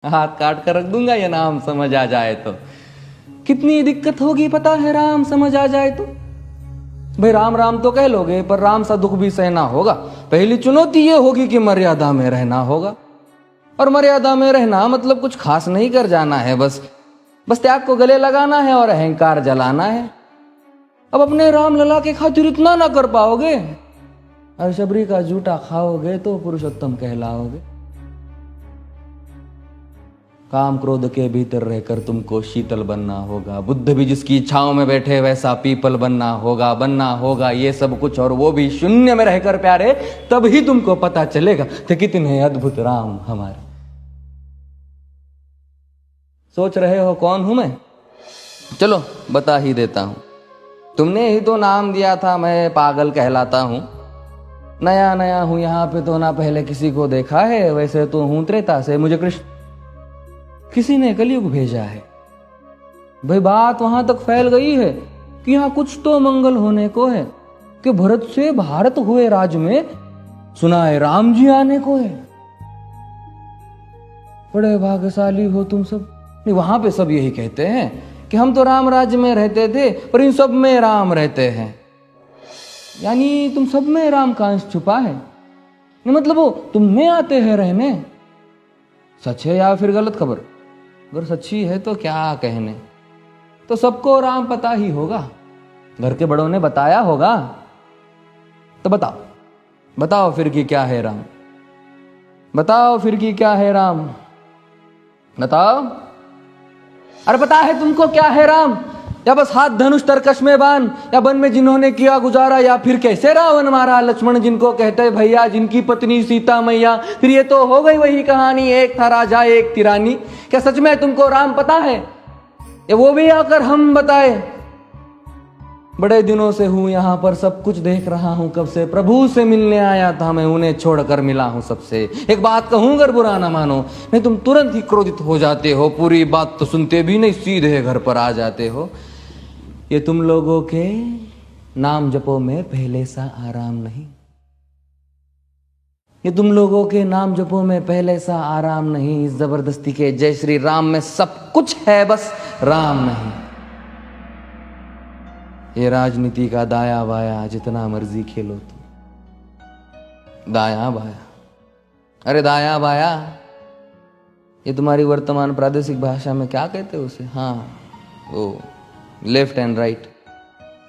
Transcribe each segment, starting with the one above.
हाथ काट कर रख दूंगा ये नाम समझ आ जाए तो। कितनी दिक्कत होगी पता है राम समझ आ जाए तो। भाई राम राम तो कह लोगे पर राम सा दुख भी सहना होगा। पहली चुनौती ये होगी कि मर्यादा में रहना होगा। और मर्यादा में रहना मतलब कुछ खास नहीं कर जाना है, बस त्याग को गले लगाना है और अहंकार जलाना है। अब अपने राम लला के खातिर इतना ना कर पाओगे और शबरी का जूठा खाओगे तो पुरुषोत्तम कहलाओगे। काम क्रोध के भीतर रहकर तुमको शीतल बनना होगा। बुद्ध भी जिसकी इच्छाओं में बैठे वैसा पीपल बनना होगा ये सब कुछ, और वो भी शून्य में रहकर प्यारे। तभी तुमको पता चलेगा कि कितने अद्भुत राम हमारे। सोच रहे हो कौन हूं मैं? चलो बता ही देता हूं। तुमने ही तो नाम दिया था मैं पागल कहलाता हूं। नया नया हूं यहाँ पे तो ना पहले किसी को देखा है। वैसे तो हूं त्रेता से, मुझे कृष्ण किसी ने कलयुग भेजा है। भाई बात वहां तक फैल गई है कि यहाँ कुछ तो मंगल होने को है कि भरत से भारत हुए राज में सुना है राम जी आने को है। बड़े भाग्यशाली हो तुम सब। नहीं, वहां पे सब यही कहते हैं कि हम तो राम राज्य में रहते थे पर इन सब में राम रहते हैं। यानी तुम सब में राम का अंश छुपा है। नहीं मतलब वो तुम में आते हैं रहने। सच है या फिर गलत खबर? अगर सच्ची है तो क्या कहने। तो सबको राम पता ही होगा, घर के बड़ों ने बताया होगा। तो बताओ फिर कि क्या है राम। बताओ फिर कि क्या है राम। बताओ। अरे पता है तुमको क्या है राम? या बस हाथ धनुष तरकश में बांध, या वन में जिन्होंने किया गुजारा, या फिर कैसे रावण मारा लक्ष्मण जिनको कहते भैया, जिनकी पत्नी सीता मैया। फिर ये तो हो गई वही कहानी, एक था राजा एक थी रानी। क्या सच में तुमको राम पता है? या वो भी आकर हम बताए? बड़े दिनों से हूं यहां पर, सब कुछ देख रहा हूं कब से। प्रभु से मिलने आया था मैं, उन्हें छोड़कर मिला हूं सबसे। एक बात कहूं अगर बुरा ना मानो, नहीं तुम तुरंत ही क्रोधित हो जाते हो। पूरी बात तो सुनते भी नहीं, सीधे घर पर आ जाते हो। ये तुम लोगों के नाम जपो में पहले सा आराम नहीं। ये तुम लोगों के नाम जपो में पहले सा आराम नहीं। इस जबरदस्ती के जय श्री राम में सब कुछ है, बस राम नहीं। ये राजनीति का दाया बाया जितना मर्जी खेलो तुम। दाया बाया, अरे दाया बाया, ये तुम्हारी वर्तमान प्रादेशिक भाषा में क्या कहते हो उसे? हाँ वो लेफ्ट एंड राइट।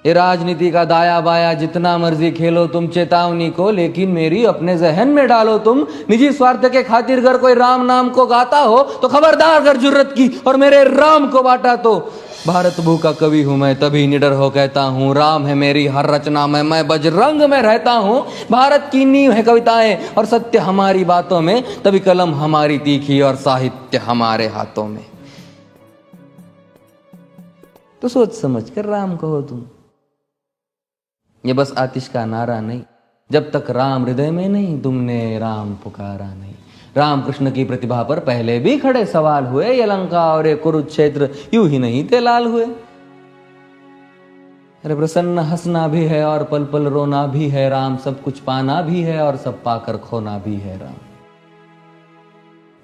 ये राजनीति का दाया बाया जितना मर्जी खेलो तुम चेतावनी को, लेकिन मेरी अपने जहन में डालो तुम। निजी स्वार्थ के खातिर अगर कोई राम नाम को गाता हो तो खबरदार अगर जुर्रत की और मेरे राम को बांटा तो। भारत भू का कवि हूं मैं, तभी निडर हो कहता हूं राम है मेरी हर रचना में। मैं बजरंग में रहता हूं। भारत की नींव है कविताएं और सत्य हमारी बातों में, तभी कलम हमारी तीखी और साहित्य हमारे हाथों में। तो सोच समझ कर राम कहो तुम। ये बस आतिश का नारा नहीं, जब तक राम हृदय में नहीं तुमने राम पुकारा नहीं। राम कृष्ण की प्रतिभा पर पहले भी खड़े सवाल हुए। ये लंका और ये कुरुक्षेत्र यूं ही नहीं थे लाल हुए। अरे प्रसन्न हंसना भी है और पल पल रोना भी है राम। सब कुछ पाना भी है और सब पाकर खोना भी है राम।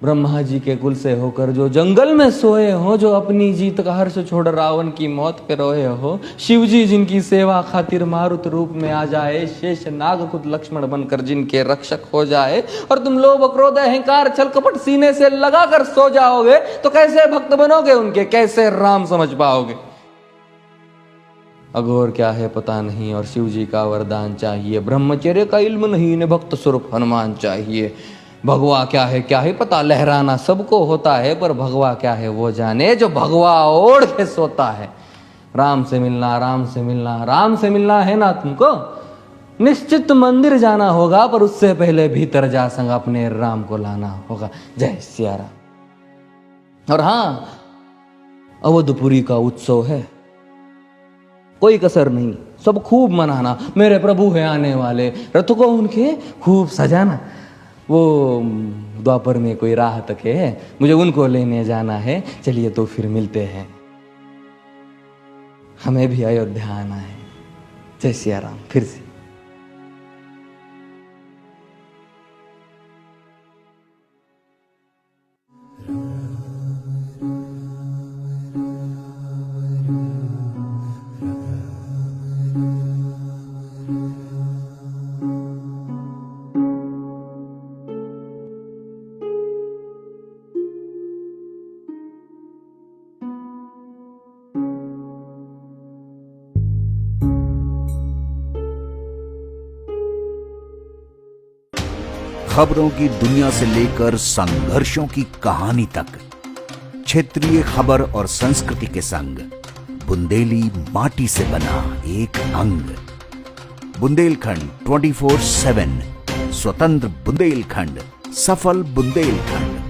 ब्रह्मा जी के कुल से होकर जो जंगल में सोए हो, जो अपनी जीत का हर्ष छोड़ रावण की मौत पे रोए हो। शिव जी जिनकी सेवा खातिर मारुत रूप में आ जाए। शेष नाग खुद लक्ष्मण बनकर जिनके रक्षक हो जाए। और तुम लोभ क्रोध अहंकार छल कपट सीने से लगा कर सो जाओगे तो कैसे भक्त बनोगे उनके, कैसे राम समझ पाओगे? अघोर क्या है पता नहीं और शिव जी का वरदान चाहिए। ब्रह्मचर्य का इल्म नहीं, इन्हें भक्त स्वरूप हनुमान चाहिए। भगवा क्या है पता, लहराना सबको होता है पर भगवा क्या है वो जाने जो भगवा ओढ़ के सोता है। राम से मिलना, राम से मिलना, राम से मिलना है ना तुमको? निश्चित मंदिर जाना होगा पर उससे पहले भीतर जा संग अपने राम को लाना होगा। जय सिया राम। और हां, अवधपुरी का उत्सव है, कोई कसर नहीं, सब खूब मनाना। मेरे प्रभु है आने वाले, रथ को उनके खूब सजाना। वो द्वापर में कोई राह तक है, मुझे उनको लेने जाना है। चलिए तो फिर मिलते हैं, हमें भी अयोध्या आना है। जय सिया राम। फिर से राम खबरों की दुनिया से लेकर संघर्षों की कहानी तक, क्षेत्रीय खबर और संस्कृति के संग बुंदेली माटी से बना एक अंग। बुंदेलखंड 24/7, स्वतंत्र बुंदेलखंड, सफल बुंदेलखंड।